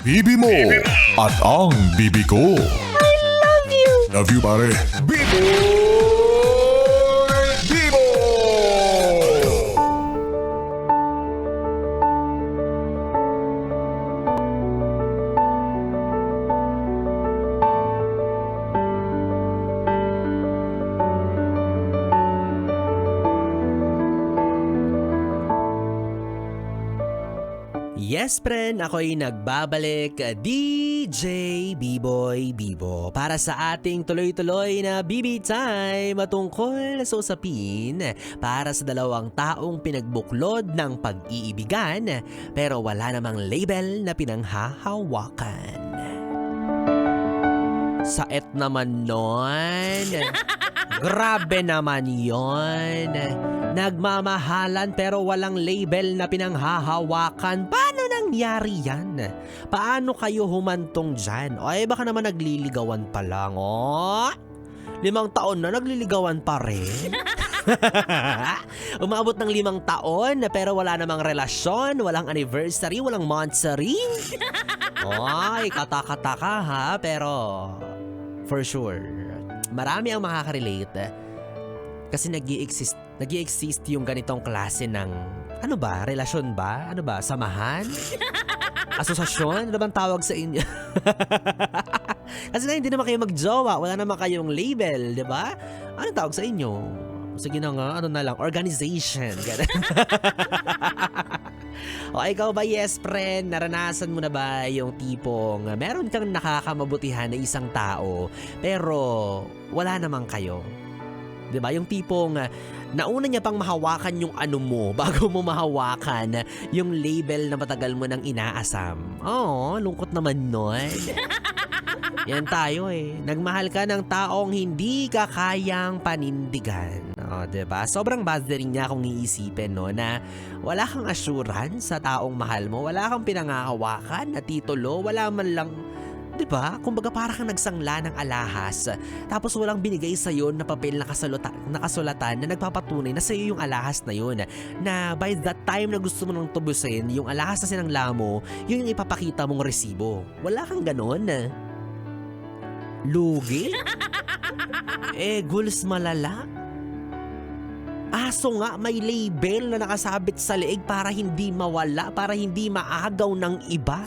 Bibi mo at ang bibi ko. Love you! Love you, pare. Bibo! Bibo! Yes, friend, ako'y nagbabalik, DJ B-Boy Bibo, para sa ating tuloy-tuloy na BB Time tungkol sa usapin para sa dalawang taong pinagbuklod ng pag-iibigan pero wala namang label na pinanghahawakan. Saet naman nun. Grabe naman yon. Nagmamahalan pero walang label na pinanghahawakan. Paano nangyari yan? Paano kayo humantong dyan? O baka naman nagliligawan pa lang, oh? 5 taon na nagliligawan pa rin. Umabot ng 5 taon pero wala namang relasyon, walang anniversary, walang monthsary. Oy, kataka-taka ha, pero for sure, marami ang makaka-relate kasi nag-i-exist yung ganitong klase ng, ano ba, relasyon ba? Ano ba, samahan? Asosasyon? Ano bang tawag sa inyo? Kasi na hindi naman kayo magjowa, wala naman kayong label, di ba? Anong tawag sa inyo? Sige na nga, ano na lang, organization. O ikaw ba, yes friend, naranasan mo na ba yung tipong meron kang nakakamabutihan na isang tao pero wala naman kayo? 'Di ba? Yung tipong nauna niya pang mahawakan yung ano mo bago mo mahawakan yung label na matagal mo nang inaasam. Oo, lungkot naman nun. Yan tayo eh. Nagmahal ka ng taong hindi ka kayang panindigan. O, diba? Sobrang bothering niya kung iisipin, no, na wala kang assurance sa taong mahal mo, wala kang pinangahawakan na titulo, wala man lang, diba? Kumbaga para kang nagsangla ng alahas, tapos walang binigay sa'yo na papel na nakasulatan na nagpapatunay na sa'yo yung alahas na yun. Na by that time na gusto mo nang tubusin, yung alahas na sinangla mo, yun yung ipapakita mong resibo. Wala kang ganon. Lugi? Guls malala? Aso nga may label na nakasabit sa leeg para hindi mawala, para hindi maagaw ng iba.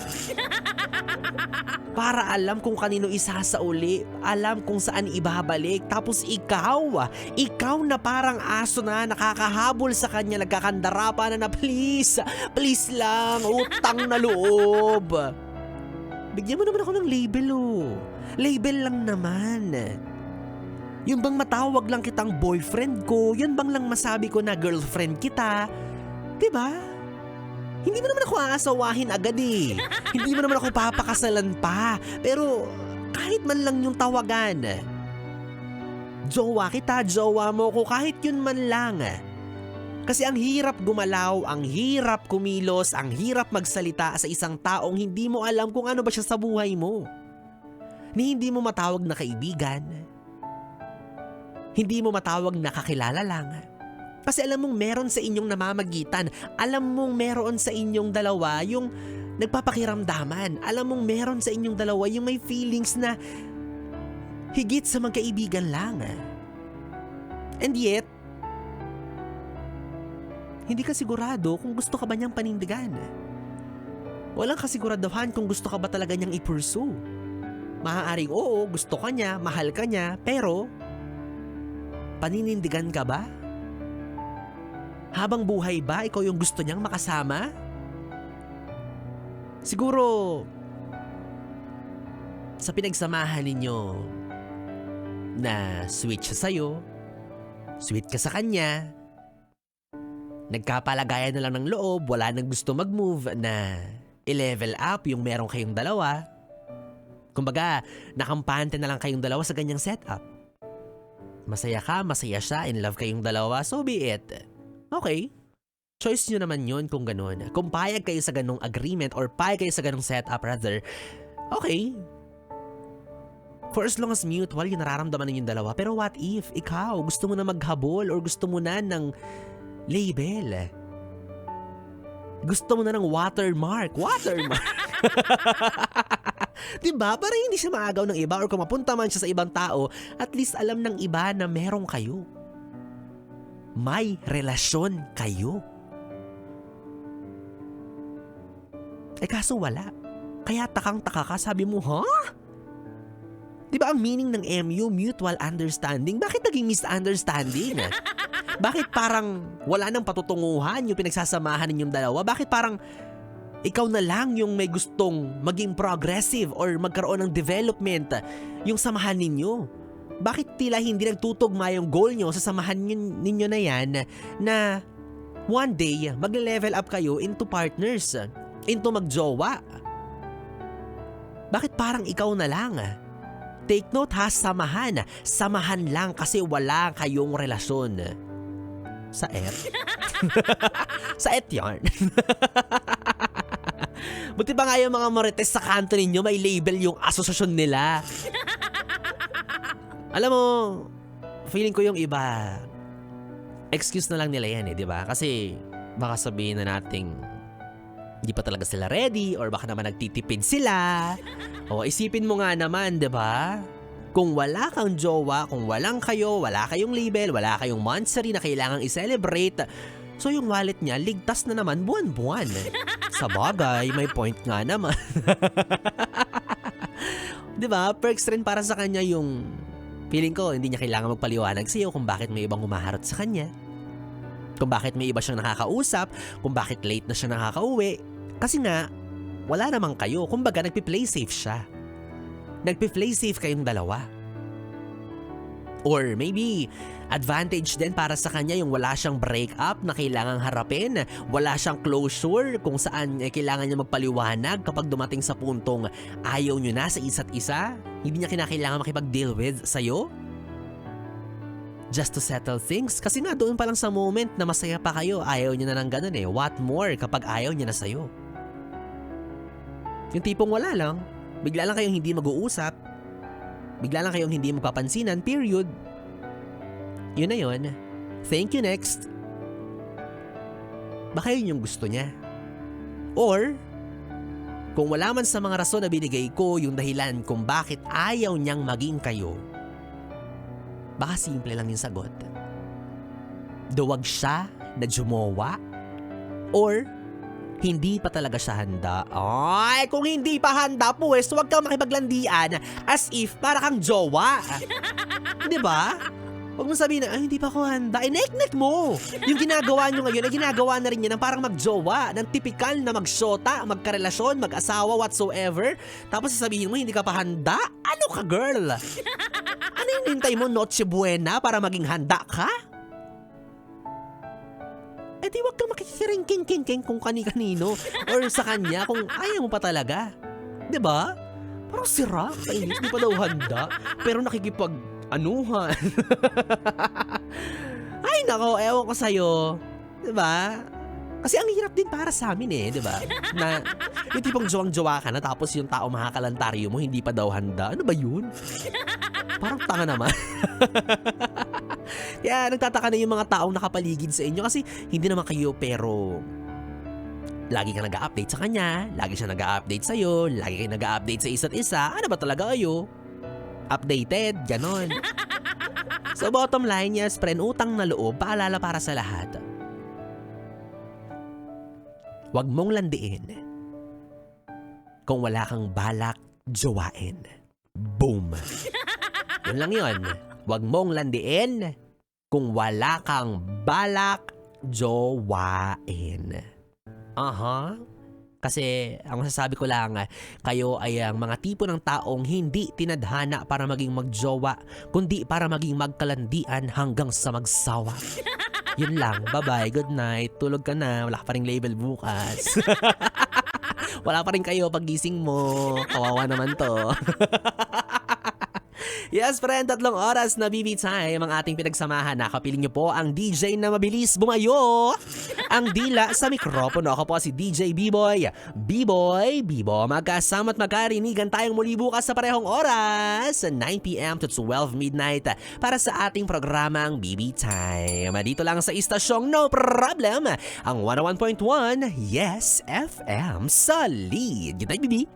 Para alam kung kanino isasauli, alam kung saan ibabalik. Tapos ikaw na parang aso na nakakahabol sa kanya, nagkakandara na please lang, utang na loob. Bigyan mo naman ako ng label, oh. Label lang naman. Yung bang matawag lang kitang boyfriend ko, yun bang lang masabi ko na girlfriend kita, diba? Hindi mo naman ako aasawahin agad eh. Hindi mo naman ako papakasalan pa. Pero kahit man lang yung tawagan. Jowa kita, jowa mo ko, kahit yun man lang. Kasi ang hirap gumalaw, ang hirap kumilos, ang hirap magsalita sa isang taong hindi mo alam kung ano ba siya sa buhay mo. Ni hindi mo matawag na kaibigan. Hindi mo matawag na kakilala lang. Kasi alam mong meron sa inyong namamagitan. Alam mong meron sa inyong dalawa yung nagpapakiramdaman. Alam mong meron sa inyong dalawa yung may feelings na higit sa magkaibigan lang. And yet, hindi ka sigurado kung gusto ka ba niyang panindigan. Walang kasiguraduhan kung gusto ka ba talaga niyang i-pursue. Maaaring oo, gusto ka niya, mahal ka niya, pero paninindigan ka ba? Habang buhay ba, ikaw yung gusto niyang makasama? Siguro, sa pinagsamahan ninyo na sweet siya sa'yo, sweet ka sa kanya, nagkapalagayan na lang ng loob, wala nang gusto mag-move na i-level up yung meron kayong dalawa. Kumbaga, nakampante na lang kayong dalawa sa ganyang setup. Masaya ka, masaya siya, in love kayong dalawa, so be it. Okay. Choice nyo naman yun kung ganun. Kung payag kayo sa ganung agreement or payag kayo sa ganung setup rather, okay. For as long as mutual yung nararamdaman ninyong dalawa. Pero what if ikaw gusto mo na maghabol or gusto mo na ng label? Gusto mo na ng watermark? Watermark? Diba? Para hindi siya maagaw ng iba or kung mapunta man siya sa ibang tao, at least alam ng iba na meron kayo. May relasyon kayo. Eh kaso wala. Kaya takang-taka ka, sabi mo, ha? Diba ang meaning ng MU, mutual understanding? Bakit naging misunderstanding? Bakit parang wala nang patutunguhan yung pinagsasamahan ninyong dalawa? Bakit parang ikaw na lang yung may gustong maging progressive or magkaroon ng development yung samahan ninyo? Bakit tila hindi nagtutugma yung goal nyo sa samahan ninyo na yan na one day magle-level up kayo into partners, into magjowa? Bakit parang ikaw na lang? Take note ha, samahan. Samahan lang kasi wala kayong relasyon. Sa et? Sa et yarn. Buti ba nga yung mga marites sa kanto ninyo may label yung asosasyon nila? Alam mo, feeling ko yung iba, excuse na lang nila yan di ba? Kasi baka sabihin na nating hindi pa talaga sila ready or baka naman nagtitipid sila. O isipin mo nga naman, di ba? Kung wala kang jowa, kung walang kayo, wala kayong label, wala kayong monthsary na kailangang i-celebrate, so yung wallet niya, ligtas na naman buwan-buwan. Sa bagay, may point nga naman. Di ba? Perks rin para sa kanya yung feeling ko, hindi niya kailangan magpaliwanag sa'yo kung bakit may ibang humaharot sa kanya. Kung bakit may iba siyang nakakausap, kung bakit late na siya nakakauwi. Kasi nga, wala naman kayo. Kumbaga, nagpi-play safe siya. Nagpi-play safe kayong dalawa. Or maybe, advantage din para sa kanya yung wala siyang breakup na kailangang harapin. Wala siyang closure kung saan kailangan niya magpaliwanag kapag dumating sa puntong ayaw niyo na sa isa't isa. Hindi niya kinakailangan makipag-deal with sa'yo. Just to settle things. Kasi nga doon pa lang sa moment na masaya pa kayo, ayaw niya na ng ganun eh. What more kapag ayaw niya na sa'yo? Yung tipong wala lang, bigla lang kayong hindi mag-uusap, bigla lang kayong hindi magpapansinan, period. Yun na yun. Thank you, next. Baka yun yung gusto niya. Or, kung wala man sa mga rason na binigay ko yung dahilan kung bakit ayaw niyang maging kayo, baka simple lang yung sagot. Duwag siya na jumowa? Or, hindi pa talaga siya handa? Ay, kung hindi pa handa, pues, huwag kang makipaglandian as if para kang jowa. Diba? Huwag mo sabihin na, ay, hindi pa ako handa. Inek-nek mo. Yung ginagawa nyo ngayon, ay ginagawa na rin niya ng parang magjowa, ng typical na magsyota, magkarelasyon, mag-asawa, whatsoever. Tapos sasabihin mo, hindi ka pa handa? Ano ka, girl? Ano yung hintay mo, Noche Buena, para maging handa ka? Eh di wag kang makikiring-king-king kung kani-kanino or sa kanya kung ayaw mo pa talaga. Diba? Parang sira, kainis, di pa daw handa, pero nakikipag-anuhan. Ay nako, ewan ko sa'yo. Diba? Kasi ang hirap din para sa amin eh, diba? Na yung tipong jowang-jowa ka na tapos yung tao makakalantaryo mo hindi pa daw handa. Ano ba yun? Parang tanga naman. Kaya nagtataka na yung mga taong nakapaligid sa inyo kasi hindi naman kayo pero lagi ka nag-a-update sa kanya, lagi siya nag-a-update sa'yo, lagi kayo nag-a-update sa isa't isa. Ano ba talaga kayo? Updated, ganon. So bottom line, yes, friend, utang na loob, paalala para sa lahat. Huwag mong landiin kung wala kang balak jowain. Boom! Yun lang yun. Huwag mong landiin kung wala kang balak jowain. Aha. Kasi ang masasabi ko lang, kayo ay ang mga tipo ng taong hindi tinadhana para maging magjowa, kundi para maging magkalandian hanggang sa magsawa. Yun lang. Bye-bye. Good night. Tulog ka na. Wala ka pa ring label bukas. Wala pa rin kayo pag gising mo. Kawawa naman to. Yes, friend, 3 oras na BB Time ang ating pinagsamahan. Nakapiling niyo po ang DJ na mabilis bumayo. Ang dila sa mikropono. Ako po si DJ B-Boy. Bibo, magkasama at magkarinigan tayong muli bukas sa parehong oras, 9 p.m. to 12 midnight para sa ating programang BB Time. Dito lang sa istasyong No Problem, ang 101.1 Yes FM Solid. Good night, BB.